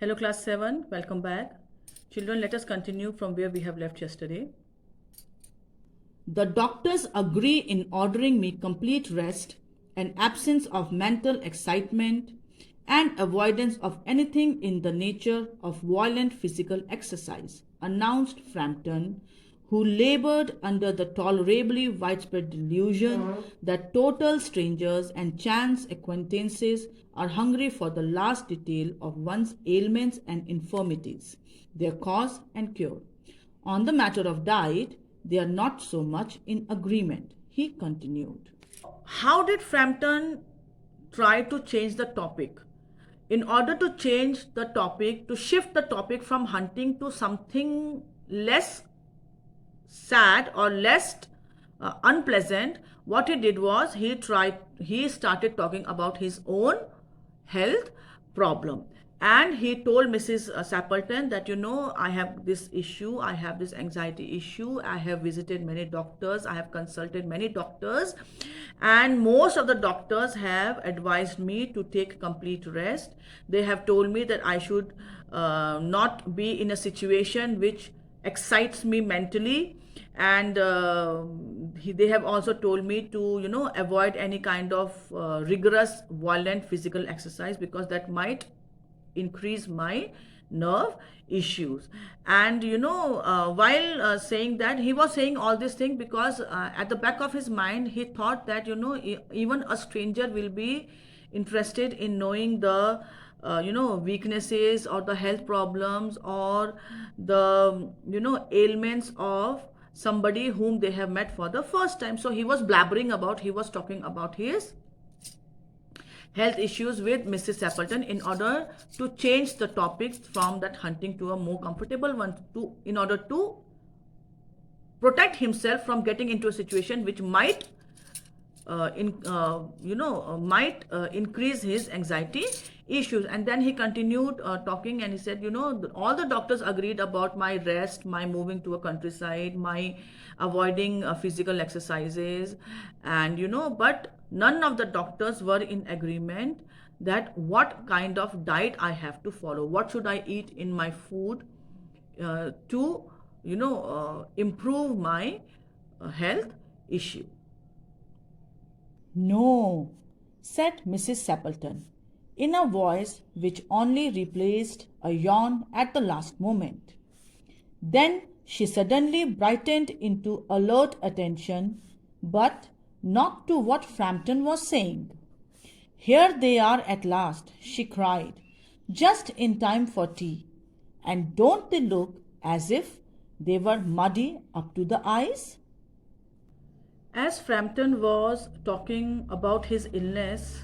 Hello class 7, welcome back. Children, let us continue from where we have left yesterday. The doctors agree in ordering me complete rest, an absence of mental excitement, and avoidance of anything in the nature of violent physical exercise, announced Frampton, who labored under the tolerably widespread delusion that total strangers and chance acquaintances are hungry for the last detail of one's ailments and infirmities, their cause and cure. On the matter of diet, they are not so much in agreement, he continued. How did Frampton try to change the topic? In order to change the topic, to shift the topic from hunting to something less sad or less unpleasant, what he did was he started talking about his own health problem, and he told Mrs. Sappleton that, I have this issue, I have this anxiety issue, I have visited many doctors, I have consulted many doctors, and most of the doctors have advised me to take complete rest. They have told me that I should not be in a situation which excites me mentally, and they have also told me to avoid any kind of rigorous violent physical exercise because that might increase my nerve issues. And while saying that, he was saying all these things because at the back of his mind he thought that even a stranger will be interested in knowing the weaknesses or the health problems or the ailments of somebody whom they have met for the first time. So he was talking about his health issues with Mrs. Sappleton in order to change the topic from that hunting to a more comfortable one, in order to protect himself from getting into a situation which might increase his anxiety issues. And then he continued talking, and he said, all the doctors agreed about my rest, my moving to a countryside, my avoiding physical exercises, and but none of the doctors were in agreement that what kind of diet I have to follow, what should I eat in my food to improve my health issue. No, said Mrs. Sappleton, in a voice which only replaced a yawn at the last moment. Then she suddenly brightened into alert attention, but not to what Frampton was saying. Here they are at last, she cried, just in time for tea. And don't they look as if they were muddy up to the eyes? As Frampton was talking about his illness,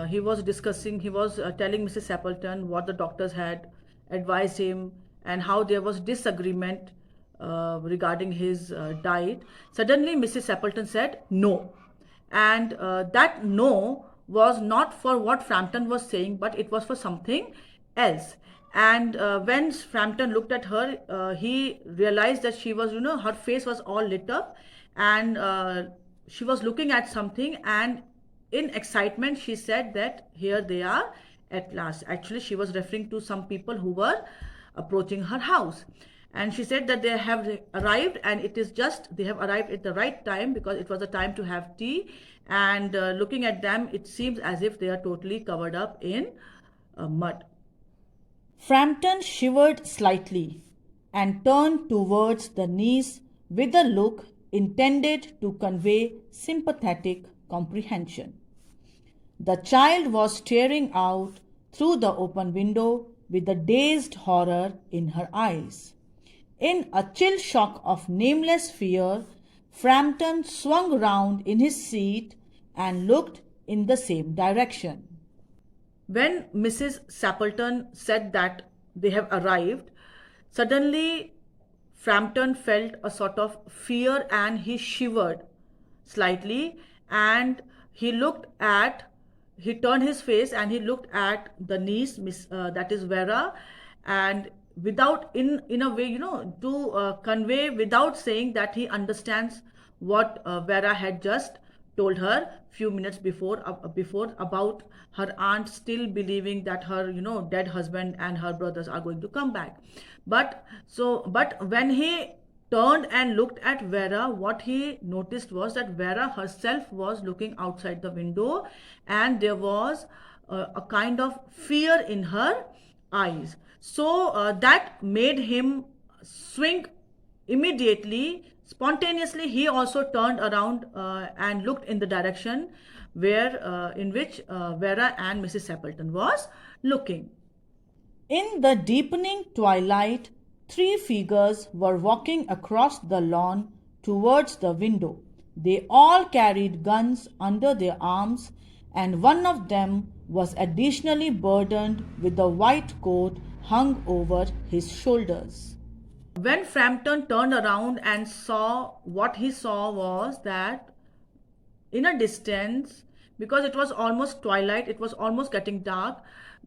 he was telling Mrs. Sappleton what the doctors had advised him and how there was disagreement regarding his diet. Suddenly, Mrs. Sappleton said no. And that no was not for what Frampton was saying, but it was for something else. And when Frampton looked at her, he realized that she was, her face was all lit up, and she was looking at something, and in excitement she said that here they are at last. Actually, she was referring to some people who were approaching her house, and she said that they have arrived, and it is just they have arrived at the right time because it was the time to have tea. And looking at them, it seems as if they are totally covered up in mud. Frampton shivered slightly and turned towards the niece with a look intended to convey sympathetic comprehension. The child was staring out through the open window with a dazed horror in her eyes. In a chill shock of nameless fear, Frampton swung round in his seat and looked in the same direction. When Mrs. Sappleton said that they have arrived, suddenly Frampton felt a sort of fear and he shivered slightly, and he turned his face and he looked at the niece, that is Vera, and without, in a way, to convey without saying that he understands what Vera had just told her few minutes before about her aunt still believing that her dead husband and her brothers are going to come back. But when he turned and looked at Vera, what he noticed was that Vera herself was looking outside the window, and there was a kind of fear in her eyes. So that made him swing immediately, spontaneously. He also turned around and looked in the direction where in which Vera and Mrs. Appleton was looking. In the deepening twilight, three figures were walking across the lawn towards the window. They all carried guns under their arms, and one of them was additionally burdened with a white coat hung over his shoulders. When Frampton turned around and saw, what he saw was that in a distance, because it was almost twilight, it was almost getting dark,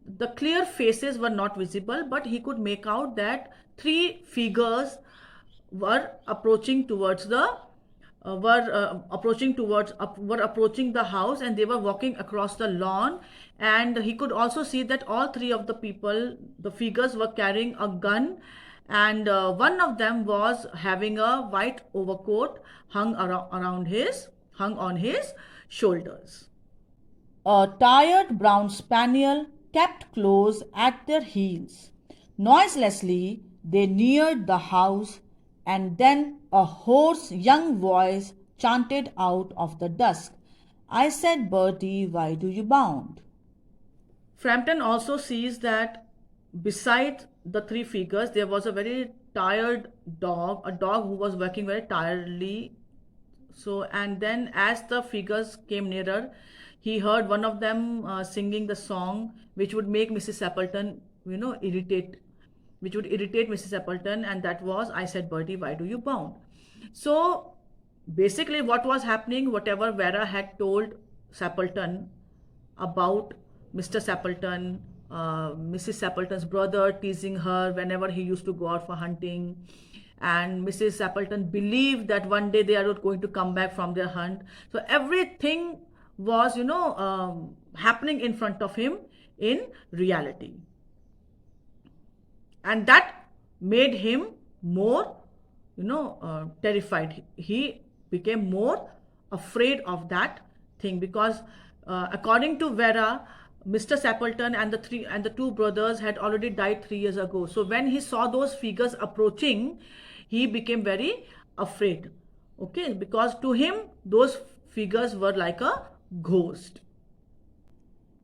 the clear faces were not visible, but he could make out that three figures were approaching towards the were approaching the house, and they were walking across the lawn. And he could also see that all three of the figures were carrying a gun, and one of them was having a white overcoat hung on his shoulders. A tired brown spaniel kept close at their heels. Noiselessly, they neared the house, and then a hoarse young voice chanted out of the dusk, "I said, Bertie, why do you bound?" Frampton also sees that beside the three figures there was a very tired dog, a dog who was working very tiredly. So, and then as the figures came nearer, he heard one of them singing the song which would make Mrs. Appleton, which would irritate Mrs. Appleton, and that was, "I said, Bertie, why do you bound?" So basically what was happening, whatever Vera had told Sappleton about Mr. Sappleton, Mrs. Sappleton's brother teasing her whenever he used to go out for hunting, and Mrs. Sappleton believed that one day they are going to come back from their hunt. So everything was, happening in front of him in reality. And that made him more, terrified. He became more afraid of that thing because, according to Vera, Mr. Sappleton and the two brothers had already died 3 years ago. So when he saw those figures approaching, he became very afraid. Okay, because to him those figures were like a ghost.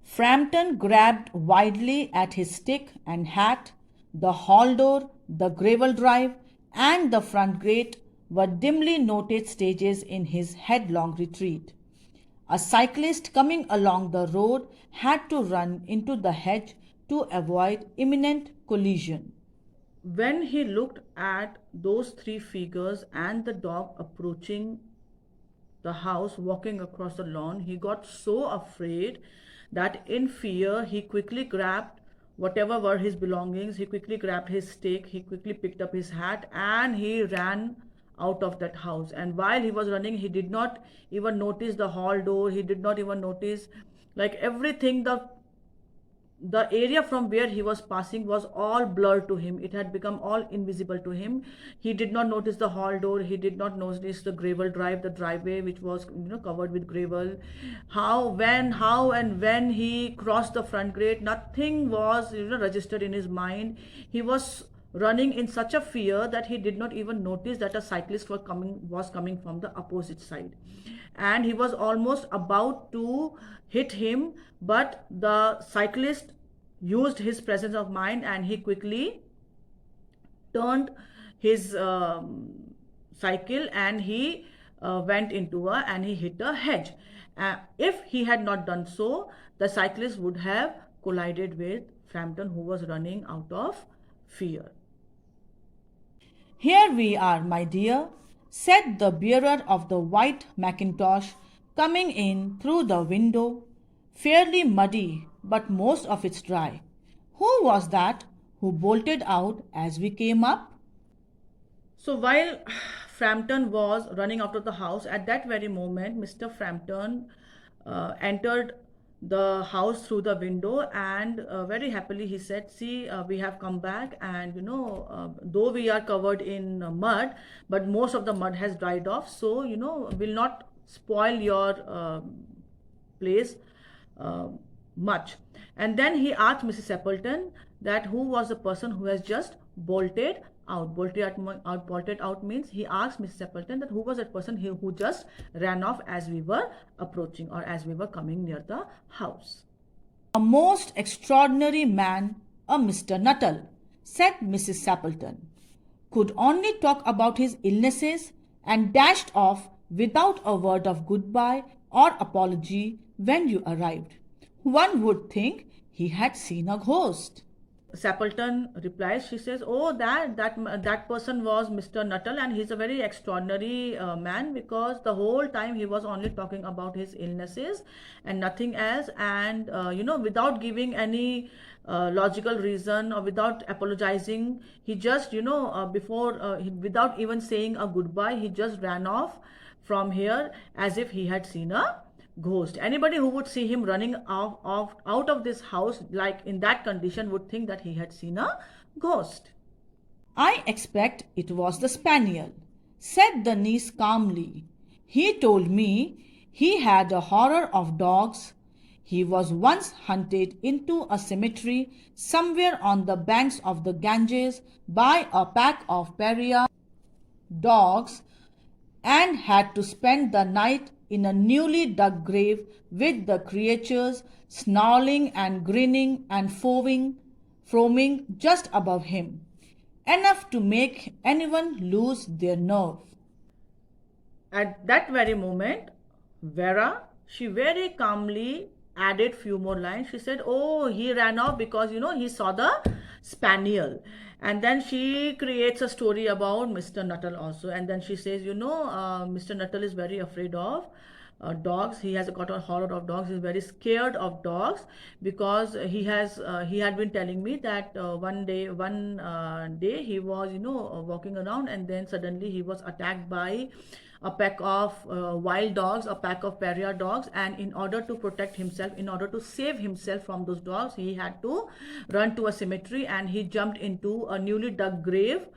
Frampton grabbed wildly at his stick and hat. The hall door, the gravel drive, and the front gate were dimly noted stages in his headlong retreat. A cyclist coming along the road had to run into the hedge to avoid imminent collision. When he looked at those three figures and the dog approaching the house, walking across the lawn, he got so afraid that in fear he quickly grabbed whatever were his belongings, he quickly grabbed his stick, he quickly picked up his hat, and he ran out of that house. And while he was running, he did not even notice the hall door, he did not even notice, like, everything, the area from where he was passing was all blurred to him. It had become all invisible to him. He did not notice the hall door, he did not notice the gravel drive, the driveway which was covered with gravel. How and when he crossed the front gate, nothing was registered in his mind. He was running in such a fear that he did not even notice that a cyclist was coming from the opposite side, and he was almost about to hit him, but the cyclist used his presence of mind and he quickly turned his cycle, and he went into and he hit a hedge. If he had not done so, the cyclist would have collided with Frampton, who was running out of fear. "Here we are, my dear," said the bearer of the white mackintosh, coming in through the window, fairly muddy, but most of it dry. "Who was that who bolted out as we came up?" So while Frampton was running out of the house, at that very moment, Mr. Frampton entered the house through the window, and very happily he said, see, we have come back, and though we are covered in mud, but most of the mud has dried off, so will not spoil your place uh, much. And then he asked Mrs. Appleton that who was the person who has just bolted out. Bolted out means he asked Mrs. Appleton that who was that person who just ran off as we were approaching, or as we were coming near the house. A most extraordinary man, a Mr. Nuttal, said Mrs. Appleton, could only talk about his illnesses and dashed off without a word of goodbye or apology when you arrived. One would think he had seen a ghost. Sappleton replies, she says, oh, that person was Mr. Nuttal, and he's a very extraordinary man, because the whole time he was only talking about his illnesses and nothing else, and without giving any logical reason or without apologizing, he just without even saying a goodbye, he just ran off from here as if he had seen a ghost. Anybody who would see him running out of this house like in that condition would think that he had seen a ghost. I expect it was the Spaniel, said the niece calmly. He told me he had a horror of dogs. He was once hunted into a cemetery somewhere on the banks of the Ganges by a pack of pariah dogs and had to spend the night in a newly dug grave with the creatures snarling and grinning and foaming just above him, enough to make anyone lose their nerve. At that very moment, Vera, she very calmly added few more lines. She said, oh, he ran off because he saw the spaniel. And then she creates a story about Mr. Nuttal also, and then she says, Mr. Nuttal is very afraid of dogs. He has got a horror of dogs. He's very scared of dogs, because he had been telling me that one day he was walking around, and then suddenly he was attacked by a pack of wild dogs, a pack of pariah dogs, and in order to protect himself, in order to save himself from those dogs, he had to run to a cemetery, and he jumped into a newly dug grave.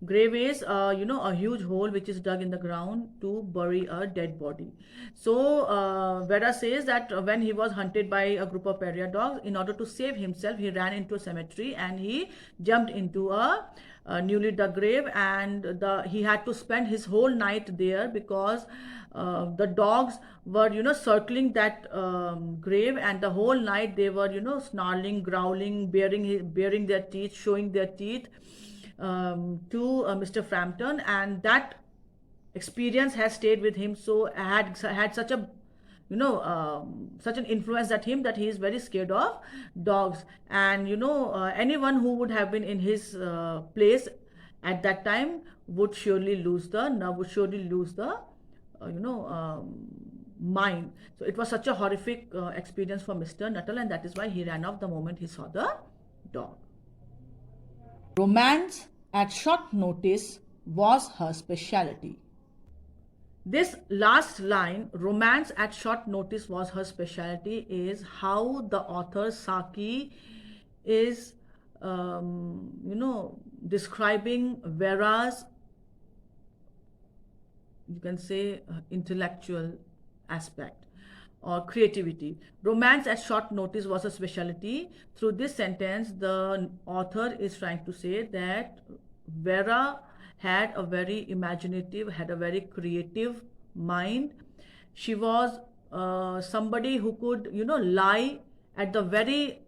Grave is a huge hole which is dug in the ground to bury a dead body. So Vera says that when he was hunted by a group of pariah dogs, in order to save himself, he ran into a cemetery and he jumped into a newly dug grave, and he had to spend his whole night there, because the dogs were circling that grave, and the whole night they were snarling, growling, baring their teeth, showing their teeth to Mr. Frampton, and that experience has stayed with him. So had such a such an influence at him that he is very scared of dogs. And anyone who would have been in his place at that time would surely lose the mind. So it was such a horrific experience for Mr. Nuttal, and that is why he ran off the moment he saw the dog. Romance at short notice was her speciality. This last line, romance at short notice was her specialty, is how the author Saki is, describing Vera's, you can say, intellectual aspect or creativity. Romance at short notice was a specialty. Through this sentence, the author is trying to say that Vera had a very imaginative, had a very creative mind. She was somebody who could, lie at the very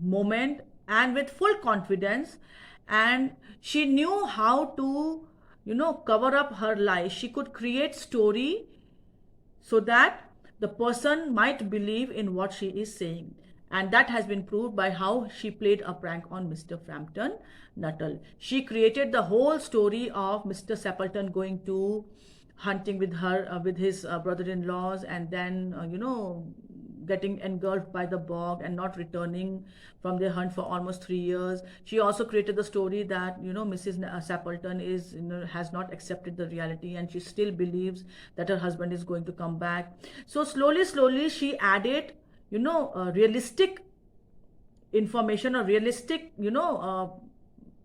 moment and with full confidence, and she knew how to, cover up her lie. She could create story so that the person might believe in what she is saying. And that has been proved by how she played a prank on Mr. Frampton Nuttal. She created the whole story of Mr. Sappleton going to hunting with her, with his brother-in-laws, and then, getting engulfed by the bog and not returning from their hunt for almost 3 years. She also created the story that, Mrs. Sappleton is, has not accepted the reality, and she still believes that her husband is going to come back. So slowly, she added, realistic information or realistic,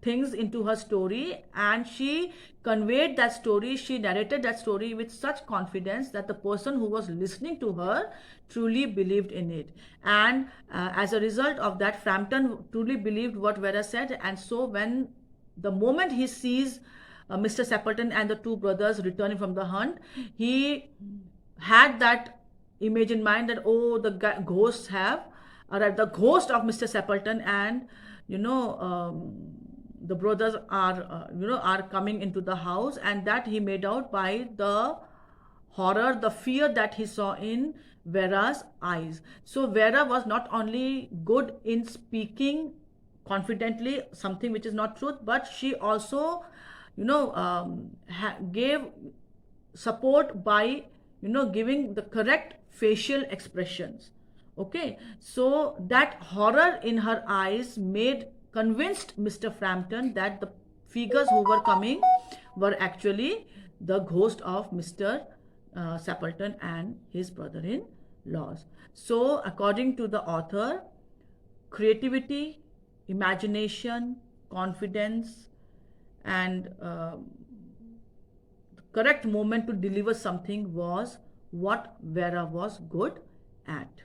things into her story, and she conveyed that story, she narrated that story with such confidence that the person who was listening to her truly believed in it. And as a result of that, Frampton truly believed what Vera said. And so when the moment he sees Mr. Sappleton and the two brothers returning from the hunt, he had that image in mind that, oh, the ghosts have arrived, the ghost of Mr. Sappleton and, the brothers are, are coming into the house, and that he made out by the horror, the fear that he saw in Vera's eyes. So Vera was not only good in speaking confidently something which is not truth, but she also, gave support by, giving the correct facial expressions. Okay, so that horror in her eyes convinced Mr. Frampton that the figures who were coming were actually the ghost of Mr. Sappleton and his brother-in-laws. So according to the author, creativity, imagination, confidence, and the correct moment to deliver something was what Vera was good at.